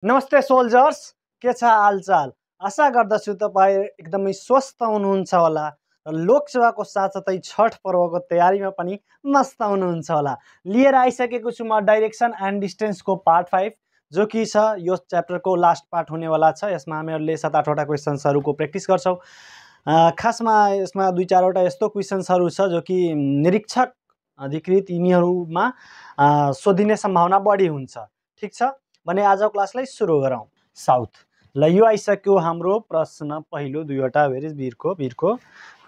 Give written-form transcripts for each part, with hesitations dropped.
नमस्ते सोल्जर्स, के छ हालचाल? आशा गर्दछु तपाईँ एकदमै स्वस्थ हुनुहुन्छ होला र लोकसेवाको साथसाथै छठ पर्वको तयारीमा पनि मस्त हुनुहुन्छ होला। लिएर आइसकेको छु म डाइरेक्सन एन्ड डिस्टेन्सको पार्ट 5 जो कि छ यो च्याप्टरको लास्ट पार्ट हुनेवाला छ। यसमा हामीहरूले 7-8वटा क्वेसन्सहरूको प्र्याक्टिस गर्छौँ। खासमा यसमा 2-4वटा यस्तो क्वेसन्सहरू छ जो कि निरीक्षक अधिकृत यिनीहरूमा सोधिने सम्भावना बढी हुन्छ। ठिक छ भने आजको क्लासलाई सुरु गरौँ। साउथ ल यो आइसक्यो हाम्रो प्रश्न पहिलो दुईवटा। वेयर इज बिर्खो?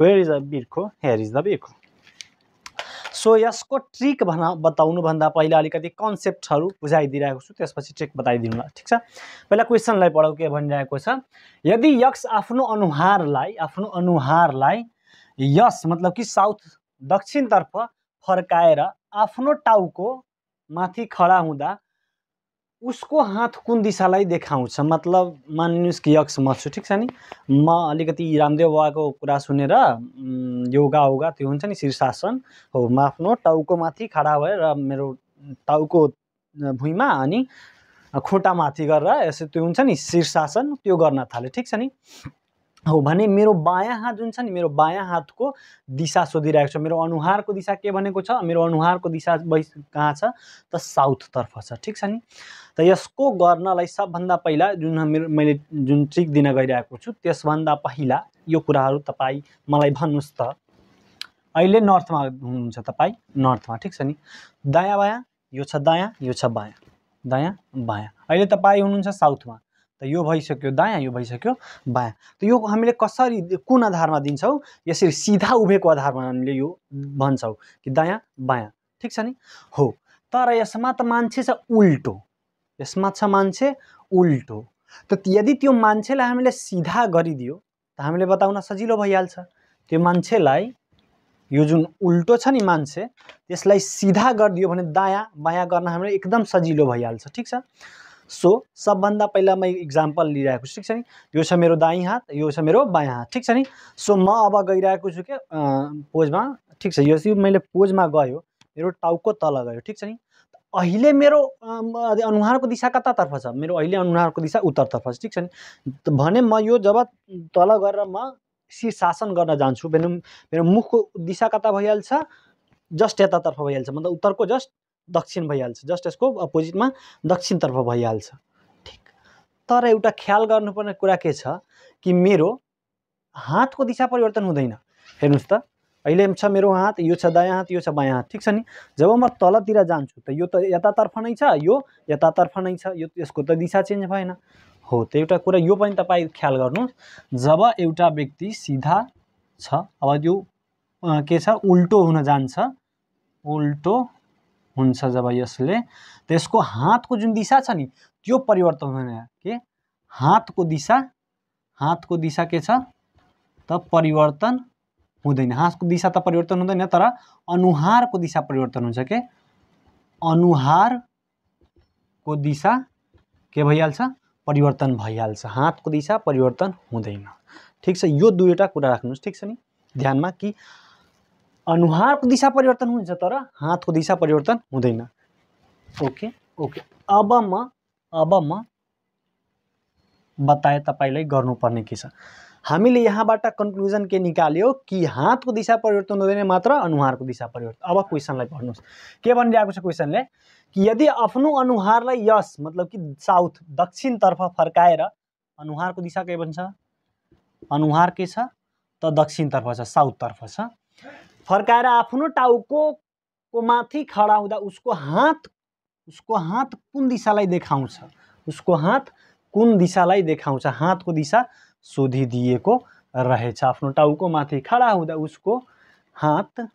वेयर इज द बिर्खो? हेयर इज द बिर्खो। सो यसको ट्रिक बताउनुभन्दा पहिला अलिकति कन्सेप्टहरू बुझाइदिइरहेको छु, त्यसपछि ट्रिक बताइदिनु ल। ठिक छ, पहिला क्वेसनलाई पढौँ के भनिरहेको छ। यदि यक्स आफ्नो अनुहारलाई यस मतलब कि साउथ दक्षिणतर्फ फर्काएर आफ्नो टाउको माथि खडा हुँदा उसको हात कुन दिशालाई देखाउँछ? मतलब मानिनुहोस् कि यक्स म छु, ठिक छ नि, म अलिकति रामदेव बाबाको कुरा सुनेर योगा त्यो हुन्छ नि शीर्षासन हो, म आफ्नो टाउको माथि खडा भएर मेरो टाउको भुइँमा अनि खुट्टा माथि गरेर यसो त्यो हुन्छ नि शीर्षासन त्यो गर्न थाले। ठिक छ नि, हो भने मेरो बायाँ हात जुन छ नि, मेरो बायाँ हातको दिशा सोधिरहेको छ। मेरो अनुहारको दिशा के भनेको छ? मेरो अनुहारको दिशा कहाँ छ त? साउथतर्फ छ। ठिक छ नि, त यसको गर्नलाई सबभन्दा पहिला मैले जुन ट्रिक दिन गइरहेको छु त्यसभन्दा पहिला यो कुराहरू तपाईँ मलाई भन्नुहोस् त। अहिले नर्थमा हुनुहुन्छ तपाईँ, नर्थमा, ठिक छ नि, दायाँ बायाँ यो छ, दायाँ यो छ, बायाँ दायाँ बायाँ। अहिले तपाईँ हुनुहुन्छ साउथमा, त यो भइसक्यो दायाँ, यो भइसक्यो बायाँ। त यो हामीले कसरी कुन आधारमा दिन्छौँ? यसरी सिधा उभिएको आधारमा हामीले यो भन्छौँ कि दायाँ बायाँ। ठिक छ नि, हो। तर यसमा त मान्छे छ उल्टो, यसमा छ मान्छे उल्टो। त यदि त्यो मान्छेलाई हामीले सिधा गरिदियो त हामीले बताउन सजिलो भइहाल्छ। त्यो मान्छेलाई यो जुन उल्टो छ नि मान्छे, त्यसलाई सिधा गरिदियो भने दायाँ बायाँ गर्न हामीलाई एकदम सजिलो भइहाल्छ। ठिक छ, सो सबभन्दा पहिला म इक्जाम्पल लिइरहेको छु। ठिक छ नि, यो छ मेरो दाहिँ हात, यो छ मेरो बायाँ हात। ठिक छ नि, सो म अब गइरहेको छु के पोजमा। ठिक छ, यो मैले पोजमा गयो, मेरो टाउको तल गयो। ठिक छ नि, अहिले मेरो अनुहारको दिशा कतातर्फ छ? मेरो अहिले अनुहारको दिशा उत्तरतर्फ छ। ठिक छ नि, भने म यो जब तल गरेर म शीर्षासन गर्न जान्छु भने मेरो मुखको दिशा कता भइहाल्छ? जस्ट यतातर्फ भइहाल्छ, मतलब उत्तरको जस्ट दक्षिण भइहाल्छ, जस्ट यसको अपोजिटमा दक्षिणतर्फ भइहाल्छ। ठिक, तर एउटा ख्याल गर्नुपर्ने कुरा के छ कि मेरो हातको दिशा परिवर्तन हुँदैन। हेर्नुहोस् त, अहिले छ मेरो हात, यो छ दायाँ हात, यो छ बायाँ हात। ठिक छ नि, जब म तलतिर जान्छु त यो त यतातर्फ नै छ, यो यतातर्फ नै छ, यो यसको त दिशा चेन्ज भएन। हो, त एउटा कुरा यो पनि तपाईँ ख्याल गर्नु, जब एउटा व्यक्ति सिधा छ, अब यो के छ उल्टो हुन जान्छ, उल्टो हुन्छ जब यसले, त्यसको हातको जुन दिशा छ नि त्यो परिवर्तन हुँदैन। के हातको दिशा के छ त परिवर्तन हुँदैन। हातको दिशा त परिवर्तन हुँदैन, तर अनुहारको दिशा परिवर्तन हुन्छ। के अनुहारको दिशा के भइहाल्छ? परिवर्तन भइहाल्छ, हातको दिशा परिवर्तन हुँदैन। ठिक छ, यो दुईवटा कुरा राख्नुहोस्। ठिक छ नि, ध्यानमा कि अनुहारको दिशा परिवर्तन हुन्छ तर हातको दिशा परिवर्तन हुँदैन। ओके ओके, अब म बताए तपाईलाई गर्नुपर्ने के छ। हामीले यहाँबाट कन्क्लुजन के निकाल्यो कि हातको दिशा परिवर्तन हुँदैन, मात्र अनुहारको दिशा परिवर्तन। अब क्वेसनलाई पढ्नुहोस्, के भनिरहेको छ क्वेसनले कि यदि आफ्नो अनुहारलाई यस मतलब कि साउथ दक्षिणतर्फ फर्काएर, अनुहारको दिशा के भन्छ? अनुहार के छ त दक्षिणतर्फ छ, साउथतर्फ छ, फर्काएर आफ्नो टाउको माथि खडा हुँदा उसको हात कुन दिशालाई देखाउँछ? उसको हात कुन दिशालाई देखाउँछ? हातको दिशा सोधिदिएको रहेछ। आफ्नो टाउको माथि खडा हुँदा उसको हात,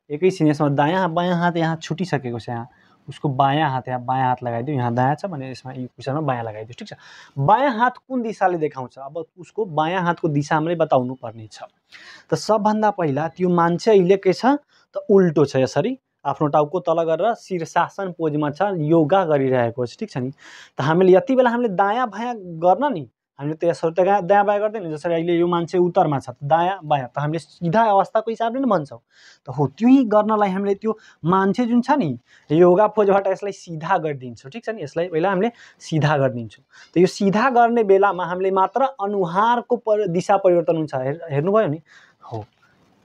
एकैछिन यसमा दायाँ बायाँ हात यहाँ छुटिसकेको छ, यहाँ उसको बायाँ हात, यहाँ बायाँ हात लगाइदियो, यहाँ दायाँ छ भने यसमा यो क्वेसनमा बायाँ लगाइदियो। ठिक छ, बायाँ हात कुन दिशाले देखाउँछ? अब उसको बायाँ हातको दिशा हामीले बताउनु पर्ने छ। त सबभन्दा पहिला त्यो मान्छे अहिले के छ त उल्टो छ, यसरी आफ्नो टाउको तल गरेर शीर्षासन पोजमा छ, योगा गरिरहेको छ। ठिक छ नि, त हामीले यति बेला हामीले दायाँ बायाँ गर्न नि हामीले त यसरी त दायाँ बायाँ गर्दैन। जसरी अहिले यो मान्छे उत्तरमा छ दायाँ बायाँ त हामीले सिधा अवस्थाको हिसाबले नै भन्छौँ। त हो त्यही गर्नलाई हामीले त्यो मान्छे जुन छ नि योगा पोजबाट यसलाई सिधा गरिदिन्छौँ। ठिक छ नि, यसलाई पहिला हामीले सिधा गरिदिन्छौँ। त यो सिधा गर्ने बेलामा हामीले मात्र अनुहारको दिशा परिवर्तन हुन्छ। हेर्नुभयो नि, हो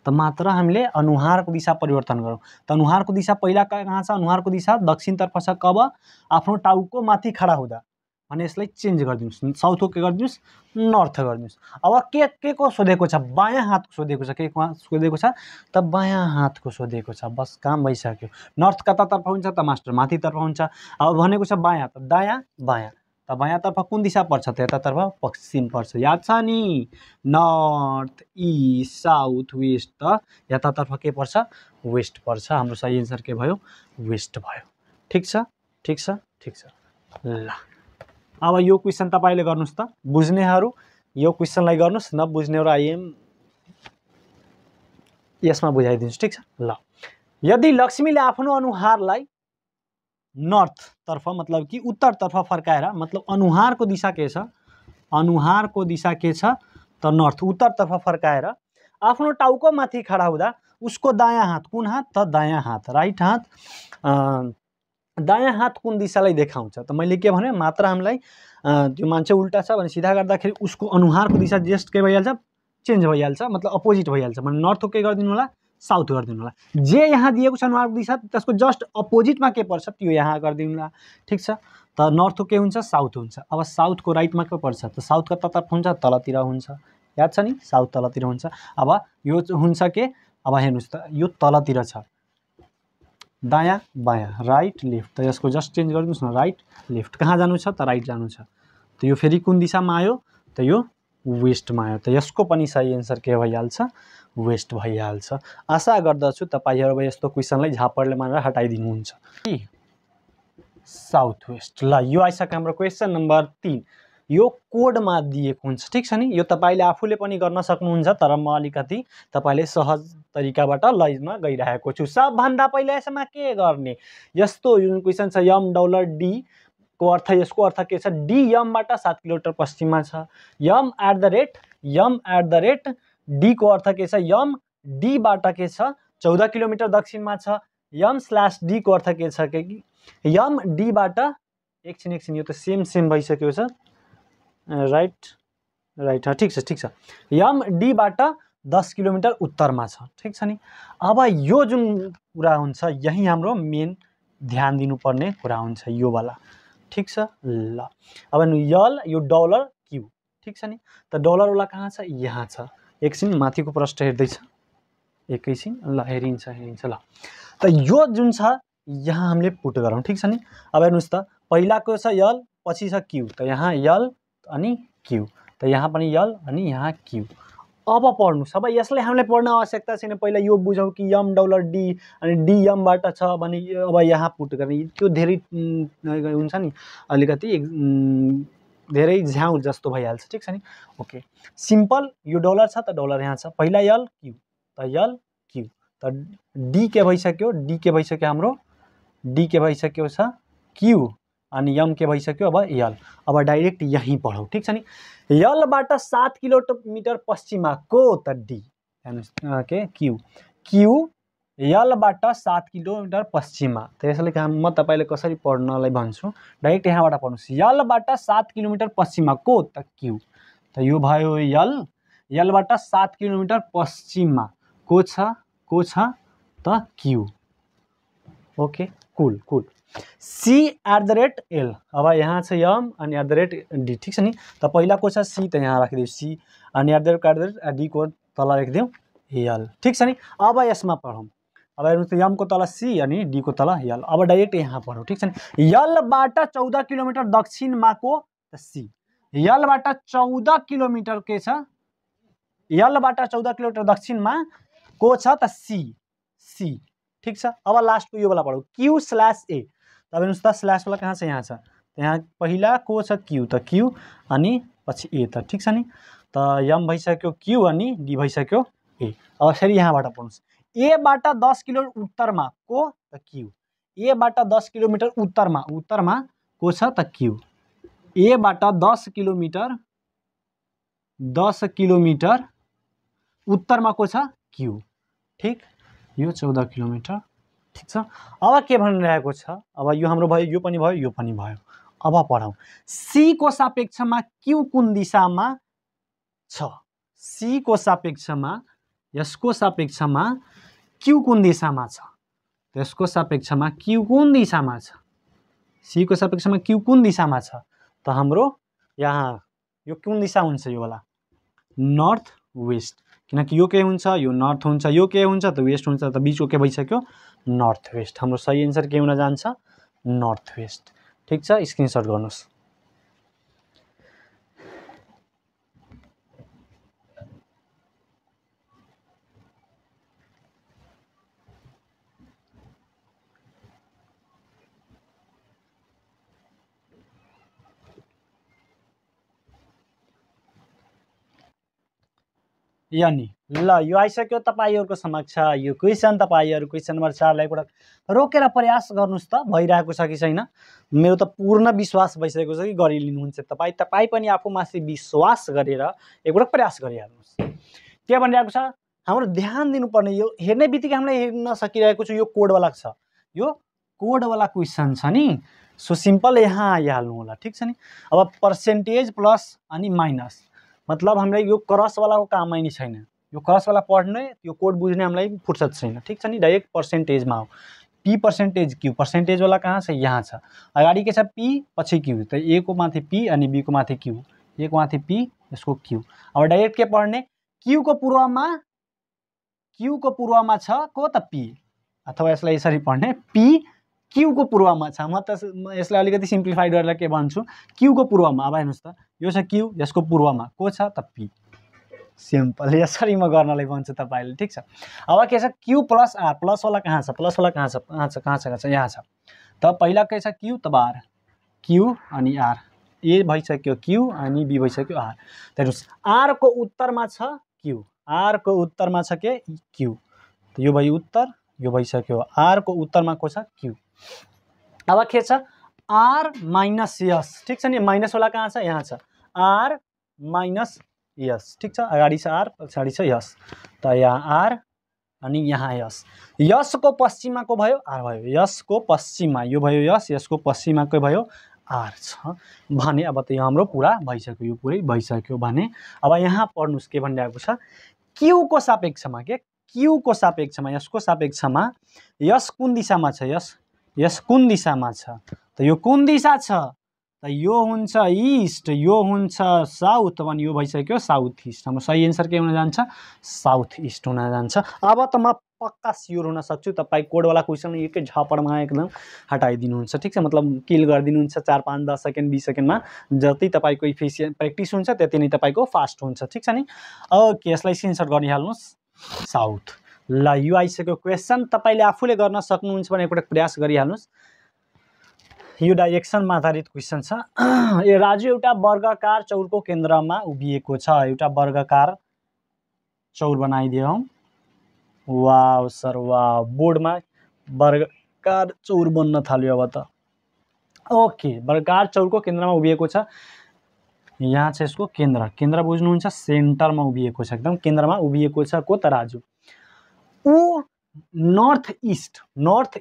त मात्र हामीले अनुहारको दिशा परिवर्तन गरौँ। त अनुहारको दिशा पहिला कहाँ छ? अनुहारको दिशा दक्षिणतर्फ छ। कब? आफ्नो टाउको माथि खडा हुँदा। भने यसलाई चेन्ज गरिदिनुहोस्, साउथको के गरिदिनुहोस्? नर्थ गरिदिनुहोस्। अब के को सोधेको छ? बायाँ हातको सोधेको छ। के सोधेको छ? त बायाँ हातको सोधेको छ। बस काम भइसक्यो। नर्थ कतातर्फ हुन्छ त मास्टर? माथितर्फ हुन्छ। अब भनेको छ बायाँ, त दायाँ बायाँ। त बायाँतर्फ कुन दिशा पर्छ? त यतातर्फ पश्चिम पर्छ। याद छ नि? North east south west. त यतातर्फ के पर्छ? वेस्ट पर्छ। हाम्रो सही एन्सर के भयो? वेस्ट भयो। ठिक छ, ठिक छ, ठिक छ। ल अब यो क्वेसन तपाईले गर्नुस् त। बुझ्नेहरू यो क्वेसनलाई गर्नुस्, नबुझ्नेहरू आइएम यसमा बुझाइदिन्छु। ठिक छ। ल यदि लक्ष्मीले आफ्नो अनुहारलाई नर्थतर्फ मतलब कि उत्तरतर्फ फर्काएर, मतलब अनुहारको दिशा के छ? अनुहारको दिशा के छ? त नर्थ, उत्तरतर्फ फर्काएर आफ्नो टाउको माथि खडा हुँदा उसको दायाँ हात कुन हात? त दायाँ हात, राइट हात। दायाँ हात कुन दिशालाई देखाउँछ? त मैले के भने मात्र हामीलाई त्यो मान्छे उल्टा छ भने सिधा गर्दाखेरि उसको अनुहारको दिशा जस्ट के भइहाल्छ? चेन्ज भइहाल्छ, मतलब अपोजिट भइहाल्छ। भने नर्थको के गरिदिनु होला? साउथ गरिदिनु होला। जे यहाँ दिएको छ अनुहारको दिशा त्यसको जस्ट अपोजिटमा के पर्छ? त्यो यहाँ गरिदिनु होला। ठिक छ। त नर्थको के हुन्छ? साउथ हुन्छ। अब साउथको राइटमा के पर्छ? त साउथ कतातर्फ हुन्छ? तलतिर हुन्छ। याद छ नि? साउथ तलतिर हुन्छ। अब यो हुन्छ के? अब हेर्नुहोस् त, यो तलतिर छ। दायाँ बायाँ, राइट लेफ्ट। त यसको जस्ट चेन्ज गरिदिनुहोस् न, राइट लेफ्ट। कहाँ जानु छ? त राइट जानु छ। त यो फेरि कुन दिशामा आयो? त यो वेस्टमा आयो। त यसको पनि सही एन्सर के भइहाल्छ? वेस्ट भइहाल्छ। आशा गर्दछु तपाईहरु अब यस्तो क्वेसनलाई झापडले मानेर हटाइदिनुहुन्छ। South west. ल यो आइसक्यो हाम्रो क्वेसन नम्बर 3। यो कोडमा दिएको हुन्छ। ठिक छ नि? यो तपाईले आफूले पनि गर्न सक्नुहुन्छ, तर म अलिकति तपाईले सहज तरिकाबाट लैजमा गइरहेको छु। सबभन्दा पहिला यसमा के गर्ने? यस्तो जुन क्वेसन छ यम डलर डी को अर्थ, यसको अर्थ के छ? डी यमबाट 7 किलोमिटर पश्चिममा छ। यम एट द रेट डी को अर्थ के छ? यम डी बाट के छ? 14 किलोमिटर दक्षिणमा छ। यम स्ल्यास डी को अर्थ के छ? कि यम डी बाट एकछिन यो त सेम भइसक्यो छ। राइट ठिक छ। यम डी बाट 10 किलोमिटर उत्तरमा छ। ठिक छ नि? अब यो जुन कुरा हुन्छ यही हाम्रो मेन ध्यान दिनुपर्ने कुरा हुन्छ, यो वाला। ठिक छ। ल अब यल यो डलर क्यू। ठिक छ नि? त डलर वाला कहाँ छ? यहाँ छ। एकछिन माथिको पृष्ठ हेर्दै छ, एकैछिन। ल हेरिन्छ। ल त यो जुन छ यहाँ हामीले पुट गरौँ। ठिक छ नि? अब हेर्नुस् त, पहिलाको छ यल, पछि छ क्यू। त यहाँ यल अनि क्यू, त यहाँ पनि यल अनि यहाँ क्यू। अब पढ्नुस्। अब यसलाई हामीले पढ्न आवश्यकता छैन। पहिला यो बुझौँ कि यम डलर डी अनि डी यमबाट छ भने अब यहाँ पुट गर्ने, त्यो धेरै हुन्छ नि, अलिकति धेरै झ्याउ जस्तो भइहाल्छ। ठिक छ नि? Okay, simple. यो डलर छ त डलर यहाँ छ। पहिला यल क्यू, त यल क्यू, त डी के भइसक्यो? डी के भइसक्यो हाम्रो? डी के भइसक्यो छ क्यू, अनि यम के भइसक्यो? अब यल। अब डाइरेक्ट यहीँ पढौँ। ठिक छ नि? यलबाट 7 किलोमिटर पश्चिममा को? त डी। हेर्नुहोस् के क्यू, क्यू यलबाट 7 किलोमिटर पश्चिममा। त यसले म तपाईले कसरी पढ्नलाई भन्छु, डाइरेक्ट यहाँबाट पढ्नुस्। यलबाट 7 किलोमिटर पश्चिममा को? त क्यू। त यो भयो यल। यलबाट 7 किलोमिटर पश्चिममा को छ? त Q. Okay, cool. See at the rate L. अब यहाँ छ यम अनि एट द रेट डी। ठिक छ नि? त पहिला को छ? सी, त यहाँ राखिदियो सी, अनि एट द रेट डी को तल राखिदियो एल। ठिक छ नि? अब यसमा पढौँ। अब हेर्नुहोस् त, यम को तल सी अनि डी को तल यल। अब डाइरेक्ट यहाँ पढौँ। ठिक छ नि? यलबाट 14 किलोमिटर दक्षिणमा को? त सी। यलबाट 14 किलोमिटर के छ? यलबाट 14 किलोमिटर दक्षिणमा को छ? त सी। ठिक छ? अब लास्टको यो वाला पढौँ, क्यू स्ल्यास ए। अब हेर्नुहोस् त, स्ल्यास वाला कहाँ छ? यहाँ छ। यहाँ पहिला को छ? क्यू, त क्यू अनि पछि ए। त ठिक छ नि? त यम भइसक्यो क्यू अनि डी भइसक्यो ए। अब फेरि यहाँबाट पढ्नुहोस्। ए बाट 10 किलोमिटर उत्तरमा को? त क्यू। ए बाट 10 किलोमिटर उत्तरमा को छ? त क्यू। ए बाट 10 किलोमिटर 10 किलोमिटर उत्तरमा को छ क्यू। ठीक, यो 14 किलोमिटर। ठीक छ। अब के भनिरहेको छ, अब यो हाम्रो भयो, यो पनि भयो, यो पनि भयो। अब पढौँ। सी को सापेक्षमा क्यू कुन दिशामा छ? सी को सापेक्षमा यसको सापेक्षमा क्यू कुन दिशामा छ? त्यसको सापेक्षमा क्यू कुन दिशामा छ? सी को सापेक्षमा क्यू कुन दिशामा छ? त हाम्रो यहाँ यो कुन दिशा हुन्छ? यो वाला नर्थ वेस्ट, किनकि यो के हुन्छ? यो नर्थ हुन्छ, यो के हुन्छ त वेस्ट हुन्छ, त बीचको के भइसक्यो? North west. हाम्रो सही एन्सर के हुन जान्छ? North west. ठीक छ, स्क्रिनशट गर्नुस्। यानी ल यो आइसक्यो तपाईहरुको समक्ष यो क्वेशन। तपाईहरु क्वेशन नम्बर 4 लाई एकपटक रोकेर प्रयास गर्नुस् त भइरहेको छ कि छैन? मेरो त पूर्ण विश्वास भइसकेको छ कि गरिलिनुहुन्छ तपाई पनि आफूमाथि विश्वास गरेर एकपटक प्रयास गरिहाल्नुस्। के भनिरहेको छ? हाम्रो ध्यान दिनुपर्ने यो हेर्ने बित्तिकै हामीले हेर्न सकिरहेको छु, यो कोड वाला छ, यो कोड वाला क्वेशन छ नि। सो सिम्पल यहाँ आइहाल्नु होला। ठीक छ नि। अब पर्सेन्टेज प्लस अनि माइनस, मतलब हामीलाई यो क्रस वाला को कामै नि छैन। यो क्रस वाला पढ्ने, यो कोड बुझ्ने हामीलाई फुर्सद छैन। ठीक छ नि। डाइरेक्ट पर्सेन्टेजमा हो। पी पर्सेन्टेज क्यू, पर्सेन्टेज वाला कहाँ छ? यहाँ छ। अगाडि के छ? पी, पछि क्यू। त ए को माथि पी अनि बी को माथि क्यू। ए को माथि पी, यसको क्यू। अब डाइरेक्ट के पढ्ने? क्यू को पूर्वमा छ को त पी, अथवा यसलाई यसरी पढ्ने पी क्यू को पूर्वमा छ। म त यसलाई अलिकति सिम्प्लिफाइड गरेर के भन्छु? क्यू को पूर्वमा। अब हेर्नुस् त, यो छ क्यू, यसको पूर्वमा को छ त पी। सिम्पल यसरी म गर्नलाई भन्छु तपाईले। ठीक छ। अब के छ? Q plus are. प्लस वाला कहाँ छ? प्लस वाला कहाँ छ? कहाँ छ? यहाँ छ। त पहिला के छ? क्यू, तब आर। क्यू अनि आर। ए भइसक्यो क्यू अनि बी भइसक्यो आर। हेर्नुस्, आर को उत्तरमा छ क्यू, आर को उत्तरमा छ के क्यू। त यो भयो उत्तर, यो भइसक्यो। आर को उत्तरमा को छ? क्यू। अब के छ? आर माइनस यस। ठीक छ नि। माइनस वाला कहाँ छ? यहाँ छ। आर माइनस यस। ठीक छ। अगाडि छ आर, पछाडि छ यस। त यहाँ आर अनि यहाँ यस। यस को पश्चिममा को भयो? आर भयो। यस को पश्चिममा यो भयो यस, यसको पश्चिममा के भयो? आर छ भने अब त यो हाम्रो पुरा भइसक्यो, यो पुरै भइसक्यो भने अब यहाँ पढ्नुस् के भनिरहेको छ? क्यू को सापेक्षमा के? क्यू को सापेक्षमा, यसको सापेक्षमा यस कुन दिशामा छ? यस कुन दिशामा छ? त यो कुन दिशा छ? त यो हुन्छ इस्ट, यो हुन्छ साउथ, अनि यो भइसक्यो साउथ इस्ट। हाम्रो सही एन्सर के हुन जान्छ? साउथ इस्ट हुन जान्छ। अब त म पक्का स्योर हुन सक्छु तपाई कोड वाला क्वेशन एकै झपडमा एकदम हटाइदिनुहुन्छ। ठीक छ। मतलब किल गरिदिनुहुन्छ 4 5 10 सेकेन्ड 20 सेकेन्डमा। जति तपाईको इफिसिएन्ट प्र्याक्टिस हुन्छ त्यति नै तपाईको फास्ट हुन्छ। ठीक छ नि। ओके, यसलाई स्क्रिनशट गरिहाल्नुस्। साउथ। ल यो आइसक्यो क्वेशन। तपाईले आफूले गर्न सक्नुहुन्छ भने एकपटक प्रयास गरिहाल्नुस्। यो डाइरेक्सनमा आधारित क्वेशन छ। ए राजु एउटा वर्गाकार चौरको केन्द्रमा उभिएको छ। एउटा वर्गाकार चौर बनाइदियौँ। वाव सर वाव, बोर्डमा वर्गाकार चौर बन्न थाल्यो अब त। ओके, वर्गाकार चौरको केन्द्रमा उभिएको छ। यहाँ छ यसको केन्द्र। केन्द्र बुझ्नुहुन्छ? सेन्टरमा उभिएको छ, एकदम केन्द्रमा उभिएको छ को त? राजु। ऊ नर्थ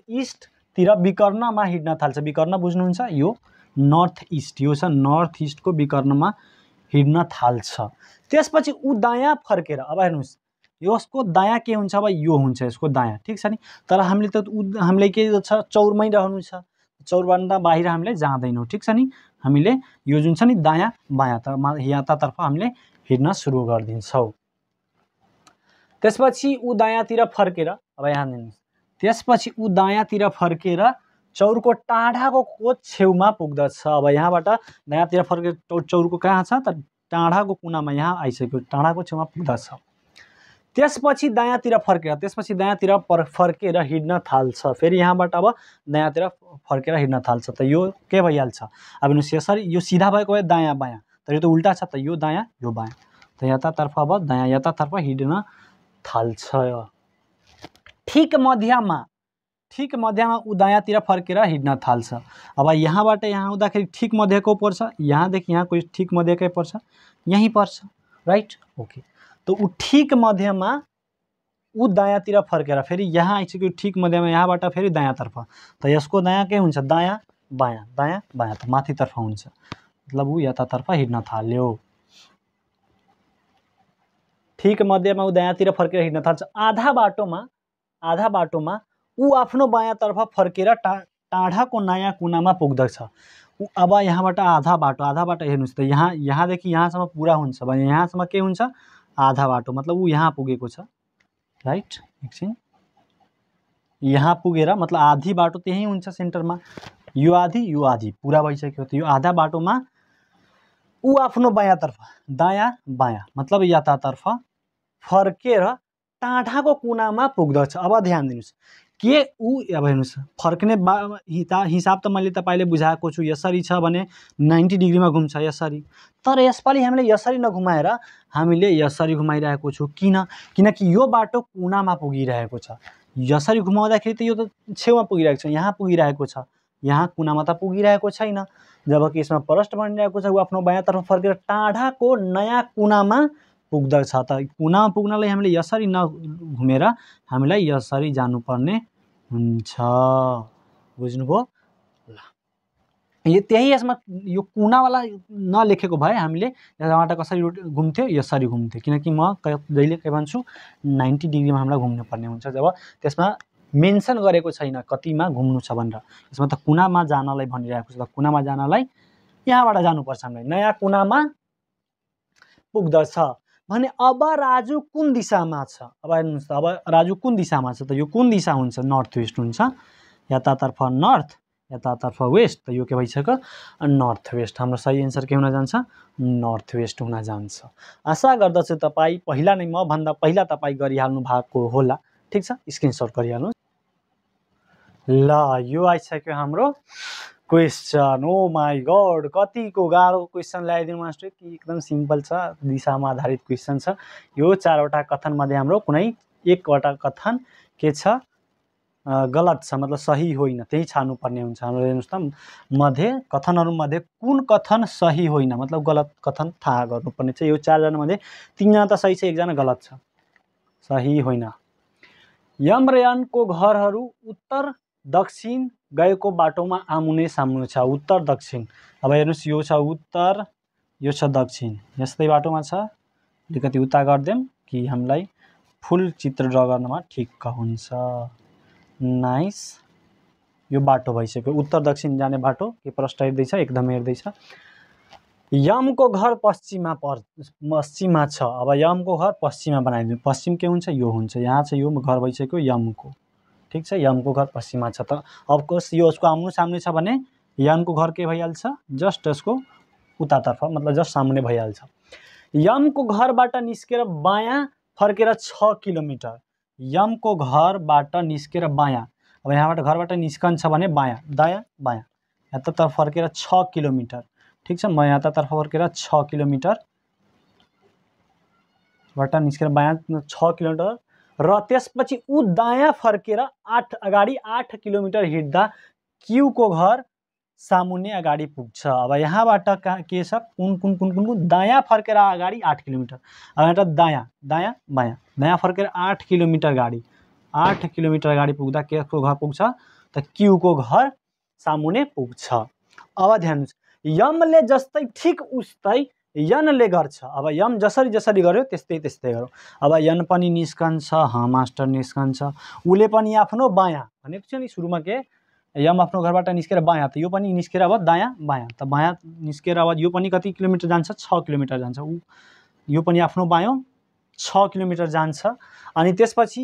इस्ट तिर विकर्णमा हिँड्न थाल्छ। विकर्ण बुझ्नुहुन्छ? यो नर्थ इस्ट, यो छ नर्थ इस्टको विकर्णमा हिँड्न थाल्छ। त्यसपछि ऊ दायाँ फर्केर, अब हेर्नुस् यसको दायाँ के हुन्छ? अब यो हुन्छ यसको दायाँ। ठीक छ नि। तर हामीले के छ? चौरमै रहनु छ। चौरभन्दा बाहिर हामीले जाँदैनौँ। ठीक छ नि। हामीले यो जुन छ नि दायाँ बायाँ यतातर्फ हामीले हिँड्न सुरु गरिदिन्छौँ। त्यसपछि ऊ दायाँतिर फर्केर, अब यहाँ हेर्नुस्, त्यसपछि ऊ दायाँतिर फर्केर चौरको टाढाको छेउमा पुग्दछ। अब यहाँबाट दायाँतिर फर्केर चौरको कहाँ छ त? टाढाको कुनामा यहाँ आइसक्यो, टाढाको छेउमा पुग्दछ। त्यसपछि दायाँतिर फर्केर हिँड्न थाल्छ। फेरि यहाँबाट अब दायाँतिर फर्केर हिँड्न थाल्छ। त यो के भइहाल्छ? अब हेर्नुस् यसरी यो सिधा भएको भए दायाँ बायाँ, तर यो त उल्टा छ। त यो दायाँ यो बायाँ, त यतातर्फ अब दायाँ यतातर्फ हिँड्न थाल्छ। ठिक मध्यमा ऊ दायाँतिर फर्केर हिँड्न थाल्छ। अब यहाँबाट यहाँ आउँदाखेरि ठिक मध्यको पर्छ, यहाँदेखि यहाँको ठिक मध्यकै पर्छ, यहीँ पर्छ। Right okay. तो ऊ ठिक मध्यमा ऊ दायाँतिर फर्केर फेरि यहाँ आइसक्यो ठिक मध्यमा यहाँबाट फेरि दायाँतर्फ त यसको दायाँ के हुन्छ दायाँ बायाँ त माथितर्फ हुन्छ मतलब ऊ यतातर्फ हिँड्न थाल्यो। ठिक मध्यमा ऊ दायाँतिर फर्केर हिँड्न थाल्छ। आधा बाटोमा ऊ आफ्नो बायाँतर्फ फर्केर टाढाको नयाँ कुनामा पुग्दछ। ऊ अब यहाँबाट आधा बाटो हेर्नुहोस् त यहाँदेखि यहाँसम्म पुरा हुन्छ भने यहाँसम्म के हुन्छ आधा बाटो मतलब ऊ यहाँ पुगेको छ राइट। एकछिन यहाँ पुगेर मतलब आधी बाटो त्यही हुन्छ सेन्टरमा यो आधी पुरा भइसक्यो। त यो आधा बाटोमा ऊ आफ्नो बायाँतर्फ दायाँ मतलब यतातर्फ फर्केर टाढाको कुनामा पुग्दछ। अब ध्यान दिनुहोस् के ऊ अब हेर्नुहोस् फर्कने हिसाब त मैले तपाईँले बुझाएको छु यसरी छ भने 90 डिग्रीमा घुम्छ यसरी। तर यसपालि हामीले यसरी नघुमाएर हामीले यसरी घुमाइरहेको छु किनकि यो बाटो कुनामा पुगिरहेको छ। यसरी घुमाउँदाखेरि त यो त छेउमा पुगिरहेको छ यहाँ पुगिरहेको छ यहाँ कुनामा त पुगिरहेको छैन। जबकि यसमा प्रष्ट बनिरहेको छ ऊ आफ्नो बायाँतर्फ फर्केर टाढाको नयाँ कुनामा पुग्दछ। त कुनामा पुग्नलाई हामीले यसरी नघुमेर हामीलाई यसरी जानुपर्ने हुन्छ। बुझ्नुभयो ल। त्यही यसमा यो कुनावाला नलेखेको भए हामीले यहाँबाट कसरी घुम्थ्यो यसरी घुम्थ्यो किनकि म जहिले के भन्छु 90 डिग्रीमा हामीलाई घुम्नुपर्ने हुन्छ जब त्यसमा मेन्सन गरेको छैन कतिमा घुम्नु छ भनेर। यसमा त कुनामा जानलाई भनिरहेको छ। त कुनामा जानलाई यहाँबाट जानुपर्छ हामीलाई नयाँ कुनामा पुग्दछ भने अब राजु कुन दिशामा छ। अब हेर्नुहोस् त अब राजु कुन दिशामा छ त यो कुन दिशा हुन्छ नर्थ वेस्ट हुन्छ। यतातर्फ नर्थ यतातर्फ वेस्ट त यो के भइसक्यो नर्थ वेस्ट। हाम्रो सही एन्सर के हुन जान्छ नर्थ वेस्ट हुन जान्छ। आशा गर्दछु तपाईँ पहिला नै म भन्दा पहिला तपाईँ गरिहाल्नु भएको होला। ठिक छ स्क्रिनसट गरिहाल्नु ल। यो आइसक्यो हाम्रो क्वेसन। ओ माई गड कतिको गाह्रो क्वेसन ल्याइदिनु मास्टर कि एकदम सिम्पल छ दिशामा आधारित क्वेसन छ। यो 4वटा कथन मध्ये हाम्रो कुनै एकवटा कथन के छ गलत छ मतलब सही होइन त्यही छान्नुपर्ने हुन्छ। हाम्रो हेर्नुहोस् त मध्ये कथनहरूमध्ये कुन कथन सही होइन मतलब गलत कथन थाहा गर्नुपर्ने छ। यो 4 जना मध्ये 3 जना त सही छ 1 जना गलत छ सही होइन। यम र यनको घरहरू उत्तर दक्षिण गएको बाटोमा आमुने सामुने छ। उत्तर दक्षिण अब हेर्नुहोस् यो छ उत्तर यो छ दक्षिण यस्तै बाटोमा छ। अलिकति उता गरिदिउँ कि हामीलाई फुल चित्र ड्र गर्नमा ठिक हुन्छ। नाइस यो बाटो भइसक्यो उत्तर दक्षिण जाने बाटो के प्रष्ट हेर्दैछ एकदम हेर्दैछ। यमको घर पश्चिममा छ। अब यमको घर पश्चिममा बनाइदिउँ पश्चिम के हुन्छ यो हुन्छ यहाँ छ यो घर भइसक्यो यमको। ठिक छ यमको घर पश्चिममा छ। त अफकोर्स यो उसको आम्नु सामने छ भने यमको घर के भइहाल्छ जस्ट यसको उतातर्फ मतलब जस्ट सामुने भइहाल्छ। यमको घरबाट निस्केर बायाँ फर्केर 6 किलोमिटर। यमको घरबाट निस्केर बायाँ अब यहाँबाट घरबाट निस्कन्छ भने बायाँ बायाँ यतातर्फ फर्केर 6 किलोमिटर। ठिक छ म यतातर्फ फर्केर 6 किलोमिटर बाट निस्केर बायाँ 6 किलोमिटर र त्यसपछि ऊ दायाँ फर्केर अगाडि 8 किलोमिटर हिँड्दा क्यूको घर सामुन्ने अगाडि पुग्छ। अब यहाँबाट के छ कुन दायाँ फर्केर अगाडि 8 किलोमिटर। अब यहाँ दायाँ बायाँ फर्केर 8 किलोमिटर अगाडि पुग्दा के को घर पुग्छ त क्यूको घर सामुने पुग्छ। अब ध्यान दिनुहोस् यमले जस्तै ठिक उस्तै यनले गर्छ। अब यम जसरी गर्यो त्यस्तै गरौँ। अब यन पनि निस्कन्छ मास्टर निस्कन्छ उले पनि आफ्नो बायाँ भनेको छ नि सुरुमा के यम आफ्नो घरबाट निस्केर बायाँ त यो पनि निस्केर अब दायाँ त बायाँ निस्केर अब यो पनि कति किलोमिटर जान्छ 6 किलोमिटर जान्छ। यो पनि आफ्नो बायाँ 6 किलोमिटर जान्छ। अनि त्यसपछि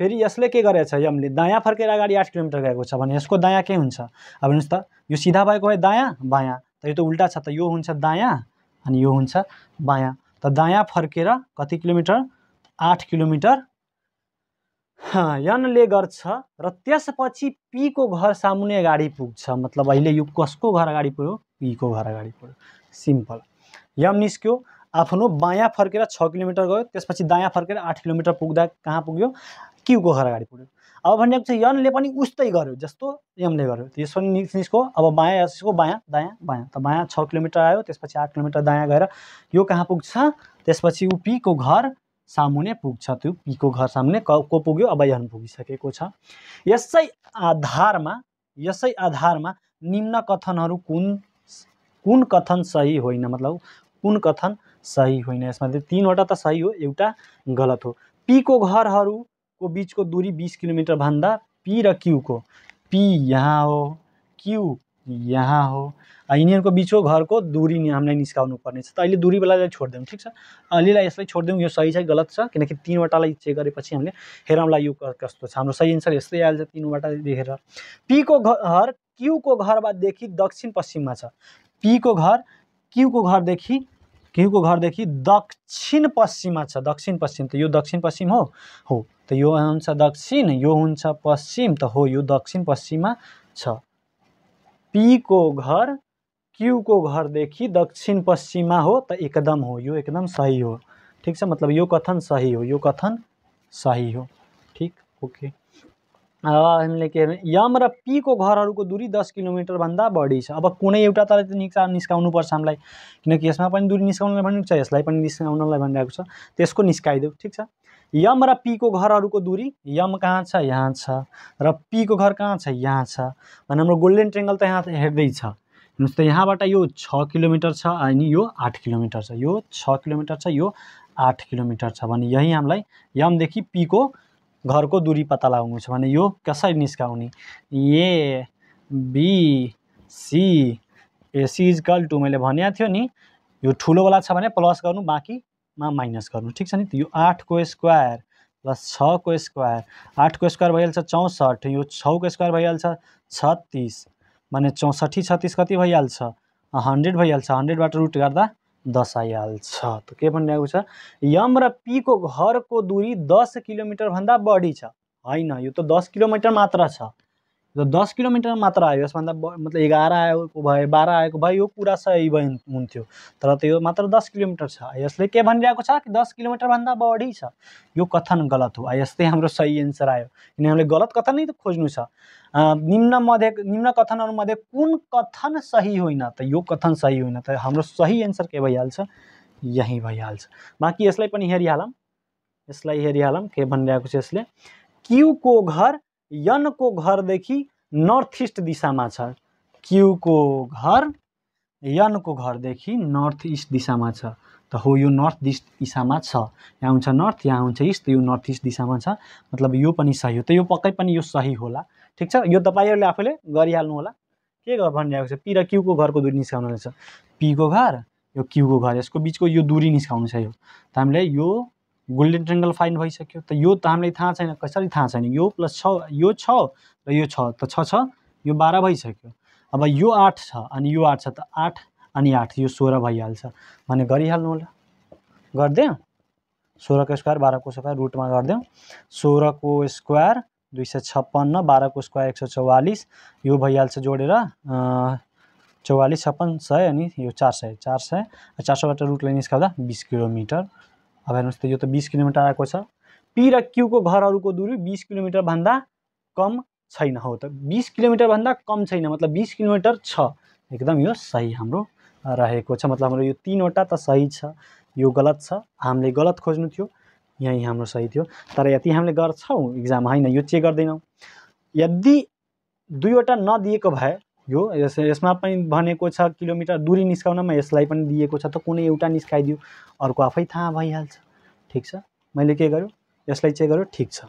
फेरि यसले के गरेछ यमले दायाँ फर्केर अगाडि 8 किलोमिटर गएको छ भने यसको दायाँ के हुन्छ। अब हेर्नुहोस् त यो सिधा भएको भए दायाँ बायाँ त यो त उल्टा छ त यो हुन्छ दायाँ अनि यो हुन्छ बायाँ। त दायाँ फर्केर कति किलोमिटर 8 किलोमिटर यनले गर्छ र त्यसपछि पी को घर सामुने अगाडि पुग्छ। मतलब अहिले यो कसको घर अगाडि पुग्यो पी को घर अगाडि पुग्यो सिम्पल। यम निस्क्यो आफ्नो बायाँ फर्केर 6 किलोमिटर गयो त्यसपछि दायाँ फर्केर 8 किलोमिटर पुग्दा कहाँ पुग्यो क्यूको घर अगाडि पुग्यो। अब भनेको चाहिँ यनले पनि उस्तै गर्यो जस्तो एमले गर्यो। त्यसो पनि निस्को अब बायाँ यसको बायाँ दायाँ बायाँ, त बायाँ 6 किलोमिटर आयो, त्यसपछि 8 किलोमिटर दायाँ गएर यो कहाँ पुग्छ, त्यसपछि ऊ पीको घर सामुने पुग्छ। त्यो पीको घर सामुने को पुग्यो, अब यन पुगिसकेको छ। यसै आधारमा निम्न कथनहरू कुन कथन सही होइन, मतलब कुन कथन सही होइन। यसमा 3वटा त सही हो, एउटा गलत हो। पीको घरहरूको बीचको दूरी 20 किलोमिटर भन्दा पी र क्यूको, पी यहाँ हो, क्यू यहाँ हो, यिनीहरूको बीचको घरको दूरी हामीलाई निस्काउनु पर्ने छ। त अहिले दूरीवालालाई छोडिदिउँ, ठिक छ। अहिलेलाई यसलाई छोडिदिउँ, यो सही छ गलत छ, किनकि 3वटालाई चेक गरेपछि हामीले हेरौँला यो कस्तो छ। हाम्रो सही एन्सर यस्तै आइहाल्छ 3वटा देखेर। पीको घर क्यूको घरदेखि दक्षिण पश्चिममा छ। पीको घर क्यूको घरदेखि दक्षिण पश्चिममा छ। दक्षिण पश्चिम, त यो दक्षिण पश्चिम हो, त यो हुन्छ दक्षिण, यो हुन्छ पश्चिम, त हो यो दक्षिण पश्चिममा छ। पीको घर क्यूको घरदेखि दक्षिण पश्चिममा हो, त एकदम हो, यो एकदम सही हो, ठिक छ। मतलब यो कथन सही हो, यो कथन सही हो, ठिक, ओके। हामीले के यम र पीको घरहरूको दूरी 10 किलोमिटर भन्दा बढी छ। अब कुनै एउटा त निस्काउनु पर्छ हामीलाई, किनकि यसमा पनि दूरी निस्काउनलाई भनेको छ, यसलाई पनि निस्काउनलाई भनिरहेको छ, त्यसको निस्काइदेऊ, ठिक छ। यम र पीको घरहरूको दूरी, यम कहाँ छ, यहाँ छ, र पीको घर कहाँ छ, यहाँ छ। भने हाम्रो गोल्डन ट्रायंगल त यहाँ हेर्दैछ। हेर्नुहोस् त, यहाँबाट यो 6 किलोमिटर छ अनि यो 8 किलोमिटर छ, यो 6 किलोमिटर छ, यो 8 किलोमिटर छ। भने यही हामीलाई यमदेखि पीको घरको दूरी पत्ता लगाउनु छ। भने यो कसरी निस्काउने, A B C AC equal to मैले भनेको थियो नि, यो ठुलोवाला छ भने प्लस गर्नु, बाँकीमा माइनस गर्नु, ठिक छ नि। त यो 8 को स्क्वायर प्लस 6 को स्क्वायर, 8 को स्क्वायर भइहाल्छ 64, यो 6 को स्क्वायर भइहाल्छ 36, भने 64 36 कति भइहाल्छ 100 भइहाल्छ। 100बाट रुट गर्दा 10 आइहाल्छ। त के भनिरहेको छ, यम र पीको घरको दूरी 10 किलोमिटर भन्दा बढी छ। होइन, यो त 10 किलोमिटर मात्र छ, यो 10 किलोमिटर मात्र आयो। यसभन्दा मतलब 11 आएको भए 12 आएको भए यो पुरा सही हुन्थ्यो, तर त यो मात्र 10 किलोमिटर छ। यसले के भनिरहेको छ कि 10 किलोमिटर भन्दा बढी छ, यो कथन गलत हो। यस्तै हाम्रो सही एन्सर आयो, किन हामीले गलत कथन नै त खोज्नु छ। निम्न कथनहरूमध्ये कुन कथन सही होइन, त यो कथन सही होइन, त हाम्रो सही एन्सर के भइहाल्छ, यही भइहाल्छ। बाँकी यसलाई पनि हेरिहालौँ, के भनिरहेको छ यसले, क्यूको घर यनको घरदेखि नर्थ इस्ट दिशामा छ। क्यूको घर यनको घरदेखि नर्थ इस्ट दिशामा छ, त हो यो नर्थ इस्ट दिशामा छ। यहाँ हुन्छ नर्थ, यहाँ हुन्छ इस्ट, यो नर्थ इस्ट दिशामा छ, मतलब यो पनि सही हो। त यो पक्कै पनि यो सही होला, ठिक छ। यो तपाईँहरूले आफूले गरिहाल्नु होला। के भनिरहेको छ, पी र क्यूको घरको दूरी निस्काउनु छ। पीको घर यो क्यूको घर, यसको बिचको यो दूरी निस्काउनु छ। यो त हामीले यो गोल्डन ट्रायंगल फाइन्ड भइसक्यो। त यो त हामीलाई थाहा छैन, कसरी थाहा छैन, यो प्लस 6 यो 6 र यो 6, त 6 6 यो 12 भइसक्यो। अब यो 8 छ अनि यो 8 छ, त 8 अनि 8 यो 16 भइहाल्छ। भने गरिहाल्नु होला, गरिदेऊ। 16 को स्क्वायर 12 को स्क्वायर रुटमा गरिदेऊ। 16 को स्क्वायर 256, 12 को स्क्वायर 144, यो भइहाल्छ जोडेर 44 56 100 अनि यो 400 400बाट रुटलाई निस्काउँदा 20 किलोमिटर। अब हेर्नुहोस् त, यो त 20 किलोमिटर आएको छ। पी र क्यूको घरहरूको दूरी 20 किलोमिटर भन्दा कम छैन, हो त 20 किलोमिटर भन्दा कम छैन, मतलब 20 किलोमिटर छ, एकदम यो सही हाम्रो रहेको छ। मतलब हाम्रो यो 3वटा त सही छ, यो गलत छ, हामीले गलत खोज्नु थियो, यही हाम्रो सही थियो। तर यति हामीले गर्छौँ इक्जाम, होइन यो चेक गर्दैनौँ। यदि 2वटा नदिएको भए, यो यसमा पनि भनेको छ किलोमिटर दूरी निस्काउनमा, यसलाई पनि दिएको छ, त कुनै एउटा निस्काइदियो, अर्को आफै थाहा भइहाल्छ, ठिक छ। मैले के गर्यो, यसलाई चेक गर्यो, ठिक छ,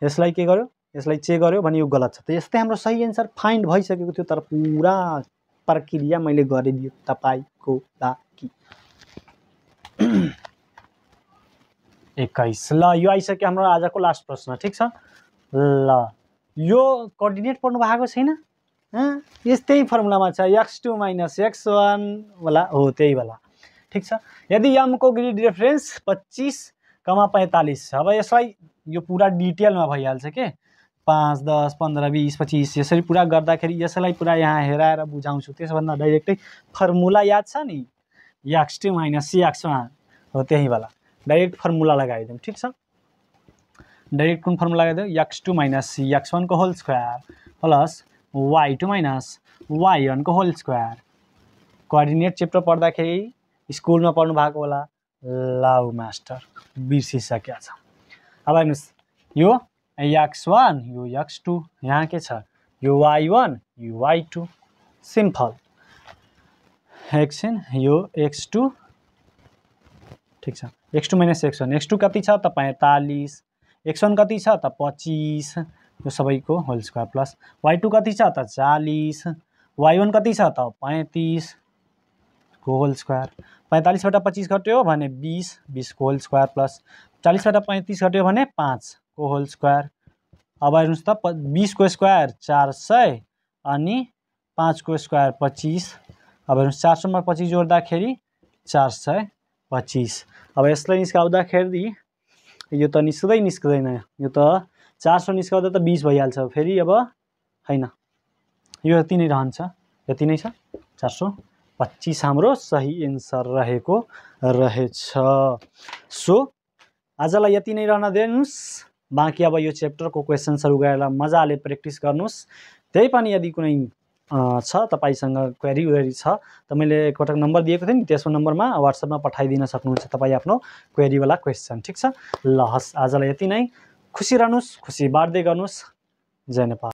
यसलाई के गर्यो, यसलाई चेक गर्यो भने यो गलत छ। त यस्तै हाम्रो सही एन्सर फाइन्ड भइसकेको थियो, तर पुरा प्रक्रिया मैले गरिदियो तपाईँको लागि। 21 ल, यो आइसक्यो हाम्रो आजको लास्ट प्रश्न, ठिक छ। ल, यो कोअर्डिनेट पढ्नु भएको छैन, यस्तै फर्मुलामा छ, x2 - x1 वाला हो, त्यही वाला, ठिक छ। यदि यमको ग्रिड रेफरेन्स 25, 45 छ। अब यसलाई यो पुरा डिटेलमा भइहाल्छ के, 5 10 15 20 25 यसरी पुरा गर्दाखेरि यसलाई पुरा यहाँ हेराएर बुझाउँछु। त्यसभन्दा डाइरेक्टै फर्मुला याद छ नि, x2 - cx1 हो, त्यही वाला डाइरेक्ट फर्मुला लगाइदिउँ, ठिक छ। डाइरेक्ट कुन फर्मुला लगाइदियो x2 माइनस x1 को whole square plus y2 minus y1 को होल स्क्वायर। कोअर्डिनेट च्याप्टर पढ्दाखेरि स्कुलमा पढ्नु भएको होला, लाउ मास्टर बिर्सिसकेको छ। अब हेर्नुस् यो x1 यो x2 यहाँ के छ यो y1 यो y2 सिम्पल। एकछिन यो x2 ठीक छ, x2 माइनस x1 x2 कति छ त 45, x1 कति छ त 25 यो सबैको होल स्क्वायर प्लस y2 कति छ त 40 y1 कति छ त 35 को होल स्क्वायर। 45 बटा 25 घट्यो भने 20 20 को होल स्क्वायर प्लस 40 बटा 35 घट्यो भने 5 को होल स्क्वायर। अब हेर्नुस् त 20 को स्क्वायर 400 अनि 5 को स्क्वायर 25। अब हेर्नुस् 400 मा 25 जोड्दाखेरि 425। अब यसलाई निस्काउँदाखेरि यो त निस्क्दैन, यो त 400 निस्काउँदा त 20 भइहाल्छ फेरि। अब हैन यो यति नै रहन्छ, यति नै छ 425 हाम्रो सही एन्सर रहेको रहेछ। सो आजलाई यति नै रहन दिनुस्, बाँकी अब यो च्याप्टरको क्वेशन्सहरु गएर मजाले प्र्याक्टिस गर्नुस्। त्यही पनि यदि कुनै छ तपाईसँग क्वेरी छ त मैले एकपटक नम्बर दिएको थिएँ नि, त्यसो नम्बरमा व्हाट्सएपमा पठाइदिन सक्नुहुन्छ तपाई आफ्नो क्वेरी वाला क्वेशन। ठीक छ, ल हस् आजलाई यति नै। खुसी रहनुस्, खुसी बाँड्दै गर्नुस्। जय नेपाल।